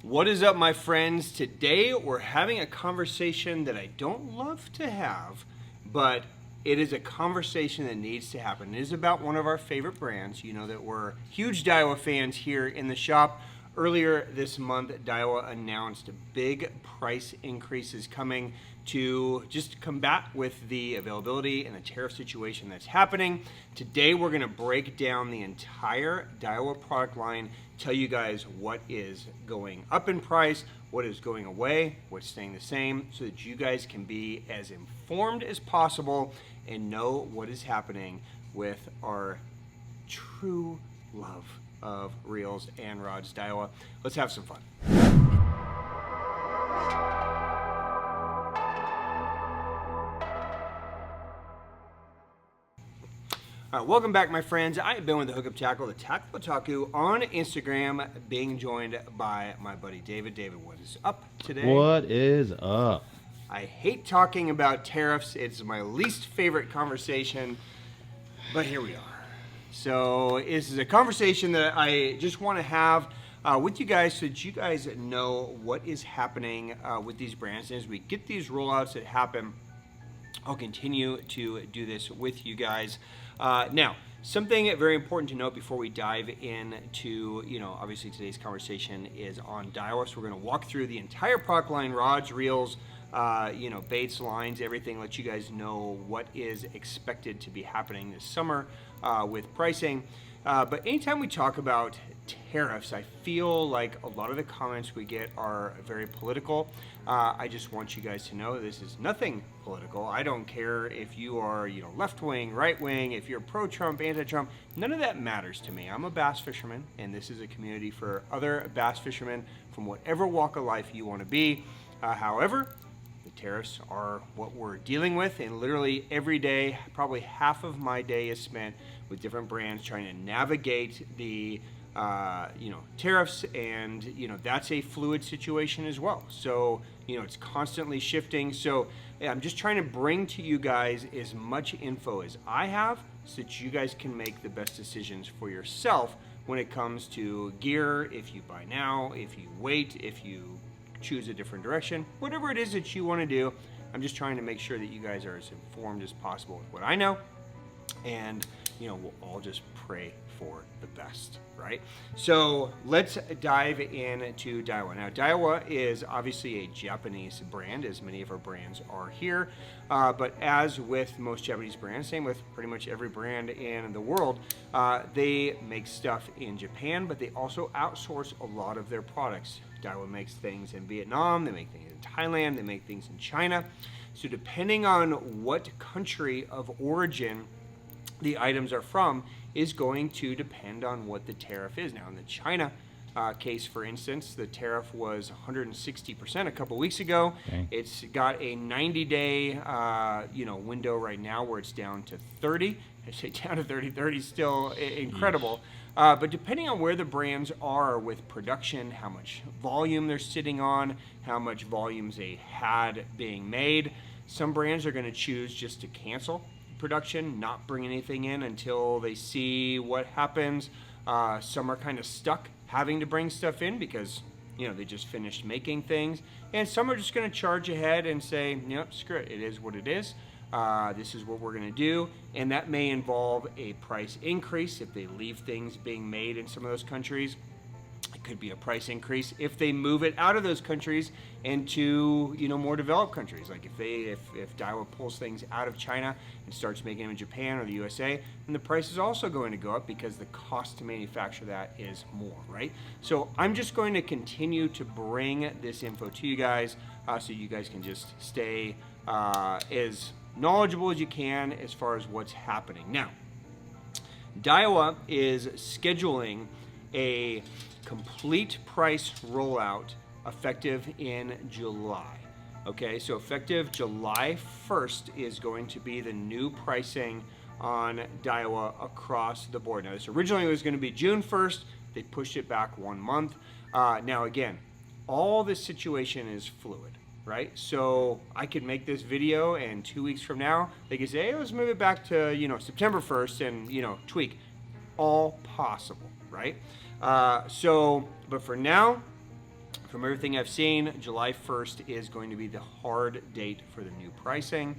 What is up, my friends? Today we're having a conversation that I don't love to have, but it is a conversation that needs to happen. It is about one of our favorite brands. You know that we're huge Daiwa fans here in the shop. Earlier this month, Daiwa announced big price increases coming to just combat with the availability and the tariff situation that's happening. Today, we're going to break down the entire Daiwa product line, tell you guys what is going up in price, what is going away, what's staying the same, so that you guys can be as informed as possible and know what is happening with our true love of reels and rods, Daiwa. Let's have some fun. All right, welcome back, my friends. I have been with the Hookup Tackle, the Tackle Otaku, on Instagram, being joined by my buddy David. David, what is up today? What is up? I hate talking about tariffs. It's my least favorite conversation, but here we are. So this is a conversation that I just want to have with you guys so that you guys know what is happening with these brands. And as we get these rollouts that happen, I'll continue to do this with you guys. Now, something very important to note before we dive into, obviously today's conversation is on Daiwa. So we're going to walk through the entire product line, rods, reels, baits, lines, everything, let you guys know what is expected to be happening this summer with pricing. But anytime we talk about tariffs, I feel like a lot of the comments we get are very political. I just want you guys to know this is nothing political. I don't care if you are, left-wing, right-wing, if you're pro-Trump, anti-Trump. None of that matters to me. I'm a bass fisherman, and this is a community for other bass fishermen from whatever walk of life you want to be. However, the tariffs are what we're dealing with, and literally every day, probably half of my day is spent with different brands trying to navigate the tariffs, and that's a fluid situation as well. So it's constantly shifting. So I'm just trying to bring to you guys as much info as I have so that you guys can make the best decisions for yourself when it comes to gear. If you buy now, if you wait, if you choose a different direction, whatever it is that you want to do, I'm just trying to make sure that you guys are as informed as possible with what I know, and we'll all just pray for the best, right? So let's dive into Daiwa. Now, Daiwa is obviously a Japanese brand, as many of our brands are here, but as with most Japanese brands, same with pretty much every brand in the world, they make stuff in Japan, but they also outsource a lot of their products. Daiwa makes things in Vietnam, they make things in Thailand, they make things in China. So depending on what country of origin the items are from is going to depend on what the tariff is. Now, in the China case, for instance, the tariff was 160% a couple weeks ago. Okay. It's got a 90-day window right now where it's down to 30. I say down to 30. 30 is still incredible. But depending on where the brands are with production, how much volume they're sitting on, how much volumes they had being made, some brands are going to choose just to cancel production, not bring anything in until they see what happens. Some are kind of stuck having to bring stuff in because they just finished making things, and some are just going to charge ahead and say, screw it, it is what it is. This is what we're going to do, and that may involve a price increase if they leave things being made in some of those countries. It could be a price increase if they move it out of those countries into more developed countries. Like if Daiwa pulls things out of China and starts making them in Japan or the USA, then the price is also going to go up because the cost to manufacture that is more, right? So I'm just going to continue to bring this info to you guys so you guys can just stay as knowledgeable as you can as far as what's happening. Now, Daiwa is scheduling a complete price rollout effective in July. Okay, so effective July 1st is going to be the new pricing on Daiwa across the board. Now, this originally was going to be June 1st. They pushed it back 1 month. Now, again, all this situation is fluid, right? So I could make this video, and 2 weeks from now, they could say, hey, let's move it back to, September 1st and, tweak. All possible, right? But for now, From everything I've seen, July 1st is going to be the hard date for the new pricing.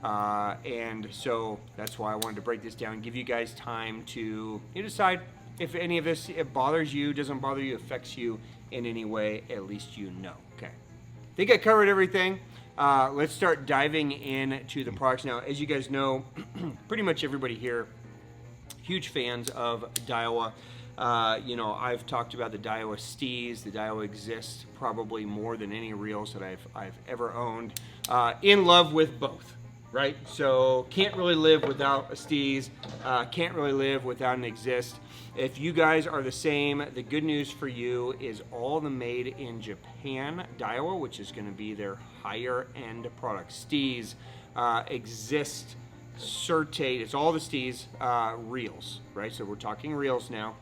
And so that's why I wanted to break this down, give you guys time to decide if any of this it bothers you, doesn't bother you, affects you in any way. At least you know. Okay. I think I covered everything. Let's start diving into the products now. As you guys know, pretty much everybody here, huge fans of Daiwa. I've talked about the Daiwa Steez. The Daiwa exists probably more than any reels that I've ever owned. In love with both, right? So can't really live without a Steez. Can't really live without an Exist. If you guys are the same, the good news for you is all the made in Japan Daiwa, which is going to be their higher end product. Steez, Exist, Circulating, it's all the Steez reels, right? So we're talking reels now.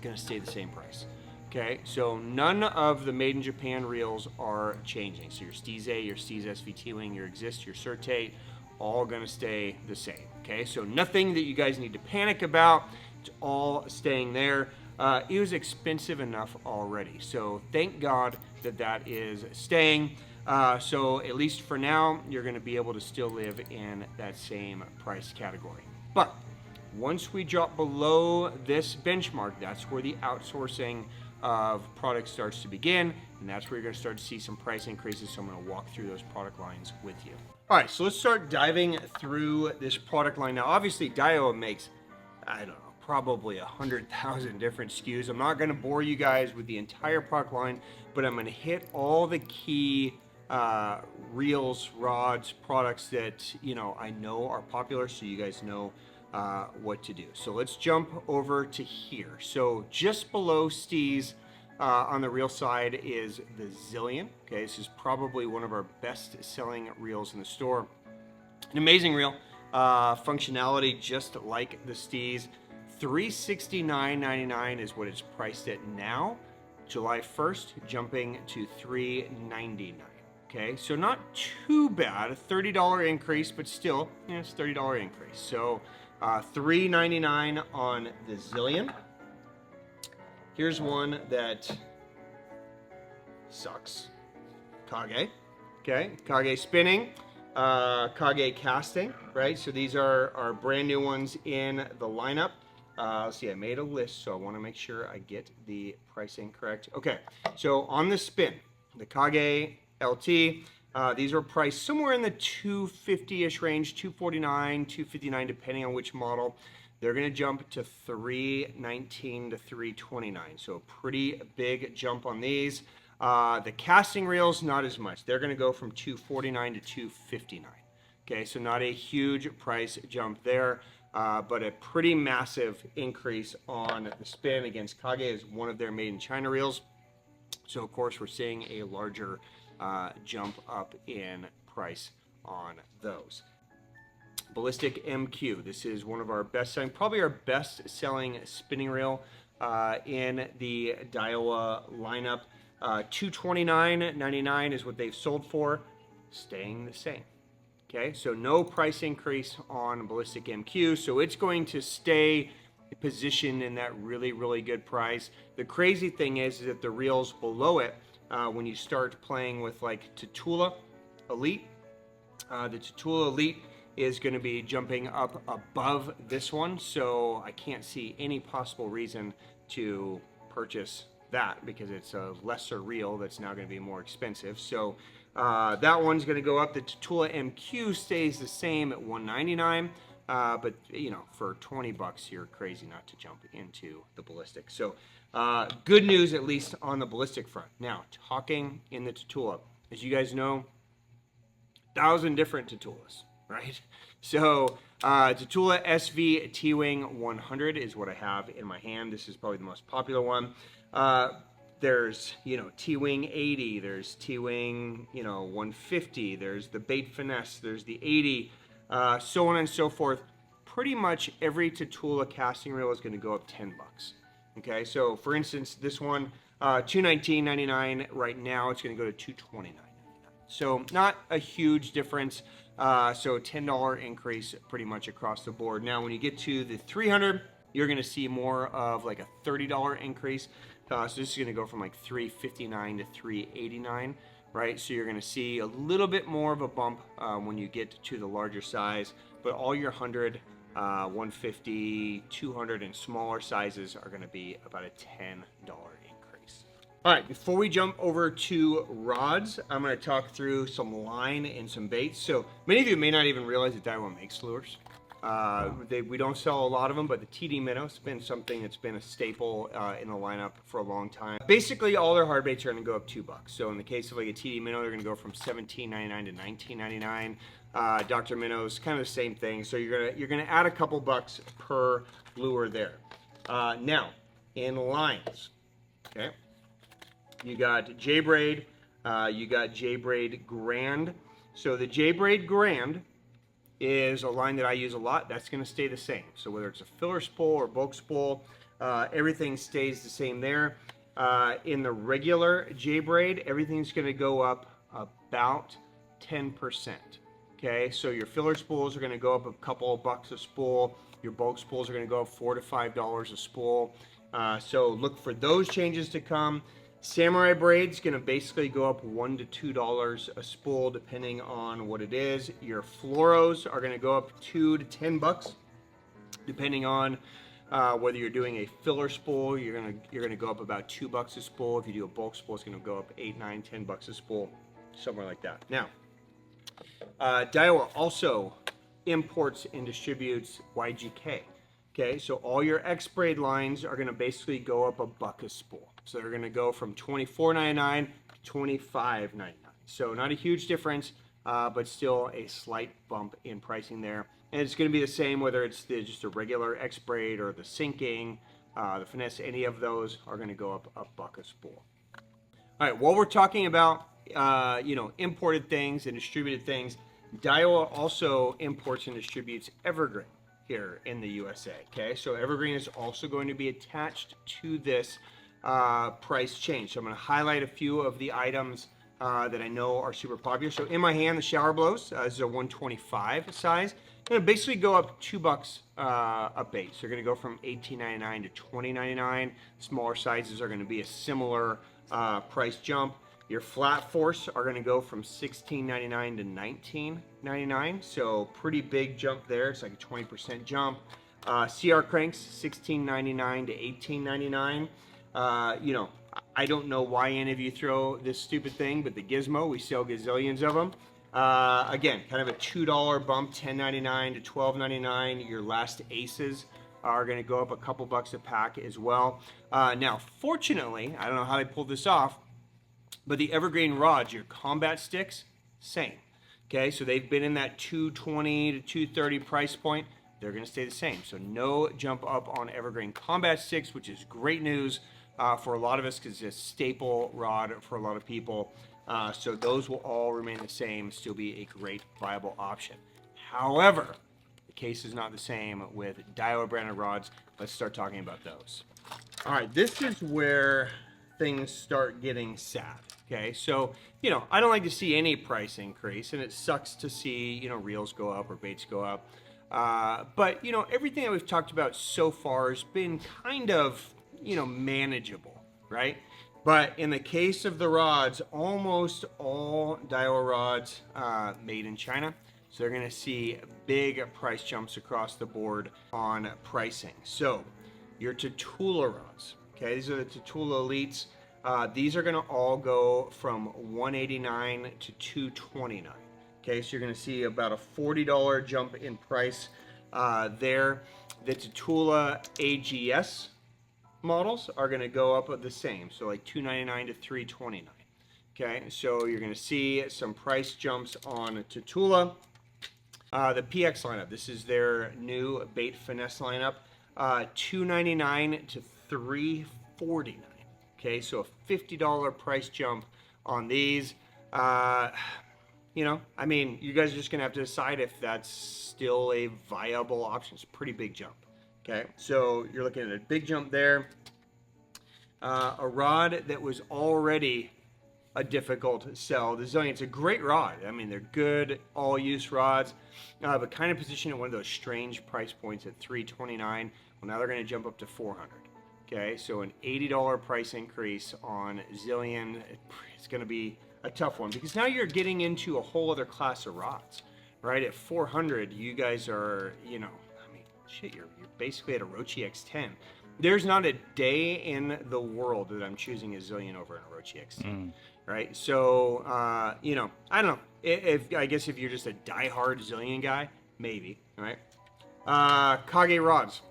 Going to stay the same price. Okay, so none of the made in Japan reels are changing. So your Steez A, your Steez SVT Wing, your Exist, your Circulating, all going to stay the same. Okay, so nothing that you guys need to panic about. It's all staying there. It was expensive enough already, so thank God that that is staying. So at least for now, you're going to be able to still live in that same price category. But once we drop below this benchmark, that's where the outsourcing of products starts to begin, and that's where you're going to start to see some price increases. So I'm going to walk through those product lines with you. All right, so let's start diving through this product line. Now, obviously, Daiwa makes, I don't know, probably 100,000 different SKUs. I'm not going to bore you guys with the entire product line, but I'm going to hit all the key reels, rods, products that I know are popular, so you guys know what to do. So let's jump over to here. So just below Steez on the reel side is the Zillion. Okay, this is probably one of our best selling reels in the store. An amazing reel, functionality just like the Steez. $369.99 is what it's priced at now. July 1st, jumping to $399. Okay, so not too bad, a $30 increase, but still, it's a $30 increase. So $399 on the Zillion. Here's one that sucks. Kage. Okay, Kage spinning, Kage casting, right? So these are our brand new ones in the lineup. Let's see, I made a list, so I want to make sure I get the pricing correct. Okay, so on the spin, the Kage LT, these are priced somewhere in the $250-ish range, $249, $259, depending on which model. They're going to jump to $319 to $329, so a pretty big jump on these. The casting reels, not as much. They're going to go from $249 to $259. Okay, so not a huge price jump there, but a pretty massive increase on the spin. Against Kage is one of their made in China reels, so of course we're seeing a larger jump up in price on those. Ballistic MQ. This is one of our best selling, probably our best selling spinning reel in the Daiwa lineup. $229.99 is what they've sold for, staying the same. Okay, so no price increase on Ballistic MQ, so it's going to stay positioned in that really, really good price. The crazy thing is that the reels below it, when you start playing with like Tatula Elite, the Tatula Elite is going to be jumping up above this one, so I can't see any possible reason to purchase that because it's a lesser reel that's now going to be more expensive. So that one's going to go up. The Tatula MQ stays the same at $199, but for $20 you're crazy not to jump into the Ballistic. So good news, at least on the Ballistic front. Now, talking in the Tatula, as you guys know, 1,000 different Tatulas, right? So Tatula SV T-Wing 100 is what I have in my hand. This is probably the most popular one. There's, T-Wing 80, there's T-Wing, 150, there's the Bait Finesse, there's the 80, so on and so forth. Pretty much every Tatula casting reel is going to go up $10. Okay, so for instance, this one, $219.99 right now, it's going to go to $229.99. So not a huge difference. So $10 increase pretty much across the board. Now, when you get to the 300, you're going to see more of like a $30 increase. So this is going to go from like 359 to 389, right? So you're going to see a little bit more of a bump when you get to the larger size, but all your 100, 150, 200 and smaller sizes are going to be about a $10 increase. All right, before we jump over to rods, I'm going to talk through some line and some baits. So many of you may not even realize that Daiwa makes lures. We don't sell a lot of them, but the TD minnow has been something that's been a staple in the lineup for a long time. Basically, all their hard baits are going to go up $2. So in the case of like a TD minnow, they're going to go from $17.99 to $19.99. Dr. Minnow's kind of the same thing. So you're gonna add a couple bucks per lure there. Now in lines, okay, you got J-braid, you got J-braid Grand. So the J-braid Grand is a line that I use a lot. That's going to stay the same. So whether it's a filler spool or bulk spool, everything stays the same there. In the regular J-braid, everything's going to go up about 10%. Okay, so your filler spools are going to go up a couple of bucks a spool. Your bulk spools are going to go up $4 to $5 a spool. So look for those changes to come. Samurai braid's going to basically go up $1 to $2 a spool depending on what it is. Your fluoros are going to go up $2 to $10 depending on whether you're doing a filler spool. You're going to go up about $2 a spool. If you do a bulk spool, it's going to go up $8, $9, $10 a spool, somewhere like that. Now, Daiwa also imports and distributes YGK. Okay, so all your X-braid lines are going to basically go up $1 a spool. So they're going to go from $24.99 to $25.99. So not a huge difference, but still a slight bump in pricing there. And it's going to be the same whether it's just a regular X-braid or the sinking, the finesse. Any of those are going to go up $1 a spool. All right, while we're talking about imported things and distributed things, Daiwa also imports and distributes Evergreen here in the USA. Okay, so Evergreen is also going to be attached to this price change. So I'm going to highlight a few of the items that I know are super popular. So in my hand, the shower blows. This is a 125 size. Going to basically go up $2 a bait. So you're going to go from $18.99 to $20.99. Smaller sizes are going to be a similar price jump. Your flat force are going to go from $16.99 to $19.99. So pretty big jump there. It's like a 20% jump. CR cranks, $16.99 to $18.99. I don't know why any of you throw this stupid thing, but the Gizmo, we sell gazillions of them. Again, kind of a $2 bump, $10.99 to $12.99. Your last aces are going to go up a couple bucks a pack as well. Now, fortunately, I don't know how they pulled this off, but the Evergreen rods, your combat sticks, same. Okay, so they've been in that $220 to $230 price point. They're going to stay the same. So no jump up on Evergreen combat sticks, which is great news for a lot of us because it's a staple rod for a lot of people. So those will all remain the same, still be a great viable option. However, the case is not the same with Daiwa branded rods. Let's start talking about those. All right, this is where things start getting sad. Okay, so, I don't like to see any price increase, and it sucks to see, reels go up or baits go up. But, everything that we've talked about so far has been kind of, manageable, right? But in the case of the rods, almost all Daiwa rods made in China. So they're going to see big price jumps across the board on pricing. So your Tatula rods, okay, these are the Tatula Elites. These are going to all go from $189 to $229. Okay, so you're going to see about a $40 jump in price there. The Tatula AGS models are going to go up the same, so like $299 to $329. Okay, so you're going to see some price jumps on Tatula. The PX lineup, this is their new bait finesse lineup, $299 to $349. Okay, so a $50 price jump on these. You guys are just gonna have to decide if that's still a viable option. It's a pretty big jump. Okay, so you're looking at a big jump there. A rod that was already a difficult sell. The Zillion's a great rod. I mean, they're good all-use rods, but kind of positioned at one of those strange price points at $329. Well, now they're going to jump up to $400. Okay, so an $80 price increase on Zillion. It's going to be a tough one because now you're getting into a whole other class of rods, right? At 400, you guys are, I mean, shit, you're basically at a Rochi X10. There's not a day in the world that I'm choosing a Zillion over an Rochi X10, right? So, I don't know. I guess if you're just a diehard Zillion guy, maybe, right? Kage rods.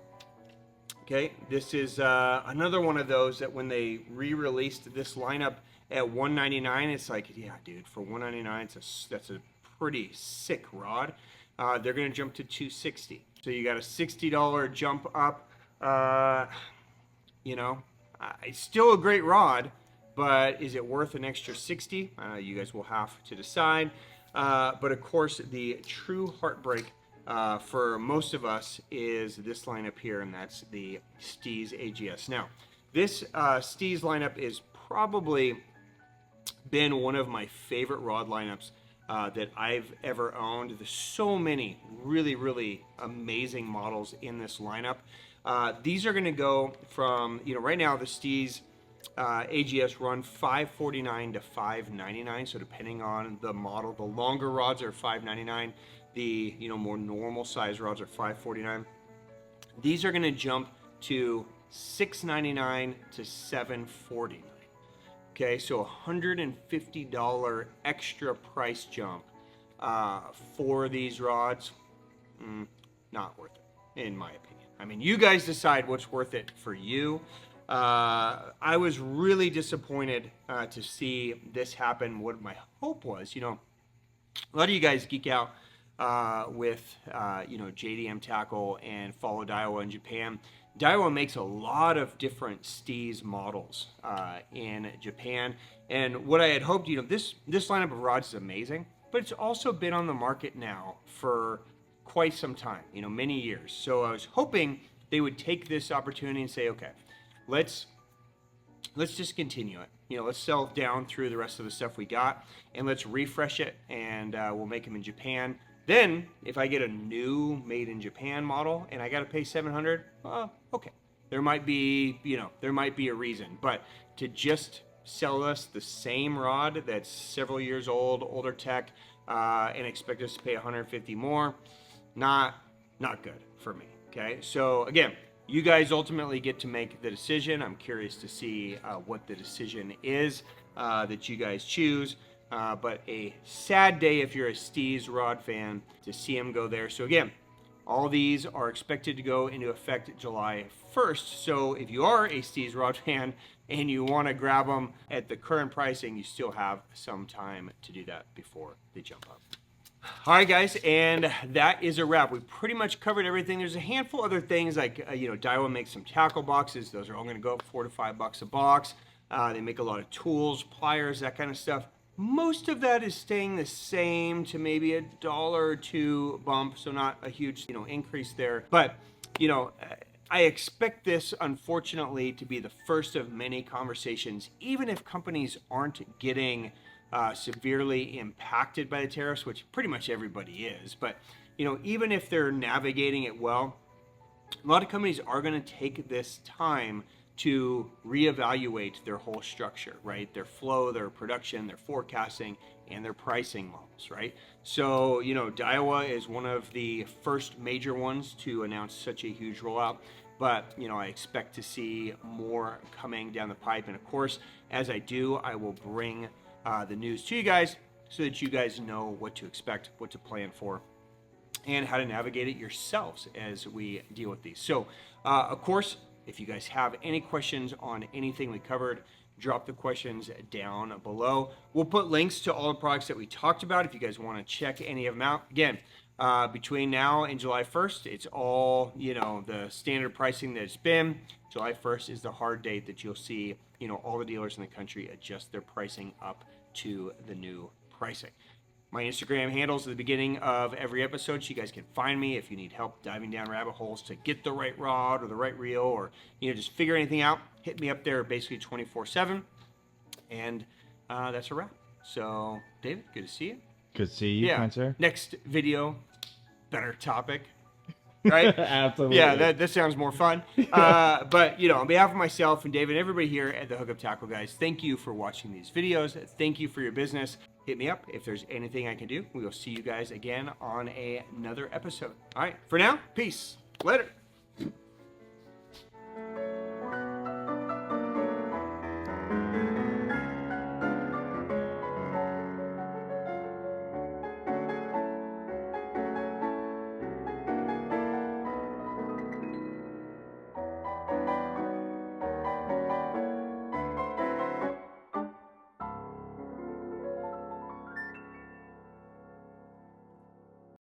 Okay, this is another one of those that when they re-released this lineup at $199, it's like, yeah, dude, for $199, that's a pretty sick rod. They're going to jump to $260. So you got a $60 jump up. It's still a great rod, but is it worth an extra $60? You guys will have to decide. But of course, the true heartbreak for most of us is this lineup here, and that's the Steez AGS. Now, this Steez lineup is probably been one of my favorite rod lineups that I've ever owned. There's so many really, really amazing models in this lineup. These are going to go from, right now the Steez AGS run $549 to $599. So depending on the model, the longer rods are $599. The more normal size rods are $549. These are going to jump to $699 to $749. Okay, so $150 extra price jump for these rods. Not worth it, in my opinion. I mean, you guys decide what's worth it for you. I was really disappointed to see this happen. What my hope was, a lot of you guys geek out with JDM tackle and follow Daiwa in Japan. Daiwa makes a lot of different Steez models in Japan, and what I had hoped, this lineup of rods is amazing, but it's also been on the market now for quite some time, many years. So I was hoping they would take this opportunity and say, okay, let's just continue it. Let's sell down through the rest of the stuff we got, and let's refresh it, and we'll make them in Japan. Then, if I get a new made in Japan model and I got to pay $700, okay, there might be a reason. But to just sell us the same rod that's several years old, older tech, and expect us to pay $150 more, not good for me. Okay, so again, you guys ultimately get to make the decision. I'm curious to see what the decision is that you guys choose. But a sad day if you're a Steez rod fan to see him go there. So again, all these are expected to go into effect July 1st. So if you are a Steez rod fan and you want to grab them at the current pricing, you still have some time to do that before they jump up. All right, guys, and that is a wrap. We pretty much covered everything. There's a handful of other things like, Daiwa makes some tackle boxes. Those are all going to go up $4 to $5 a box. They make a lot of tools, pliers, that kind of stuff. Most of that is staying the same to maybe $1 or $2 bump, so not a huge, increase there. But, I expect this, unfortunately, to be the first of many conversations, even if companies aren't getting severely impacted by the tariffs, which pretty much everybody is. But, even if they're navigating it well, a lot of companies are going to take this time to reevaluate their whole structure, right? Their flow, their production, their forecasting, and their pricing models, right? So, Daiwa is one of the first major ones to announce such a huge rollout, but, I expect to see more coming down the pipe. And of course, as I do, I will bring the news to you guys so that you guys know what to expect, what to plan for, and how to navigate it yourselves as we deal with these. So, of course, if you guys have any questions on anything we covered, drop the questions down below. We'll put links to all the products that we talked about if you guys want to check any of them out. Again, between now and July 1st, it's all, the standard pricing that it's been. July 1st is the hard date that you'll see, all the dealers in the country adjust their pricing up to the new pricing. My Instagram handles at the beginning of every episode, so you guys can find me if you need help diving down rabbit holes to get the right rod or the right reel, or just figure anything out. Hit me up there basically 24/7, and that's a wrap. So, David, good to see you. Good to see you, kind sir. Next video, better topic. right? Absolutely. Yeah, that sounds more fun. But, you know, on behalf of myself and David, everybody here at the Hookup Tackle guys, thank you for watching these videos. Thank you for your business. Hit me up if there's anything I can do. We will see you guys again on another episode. All right, for now, peace. Later.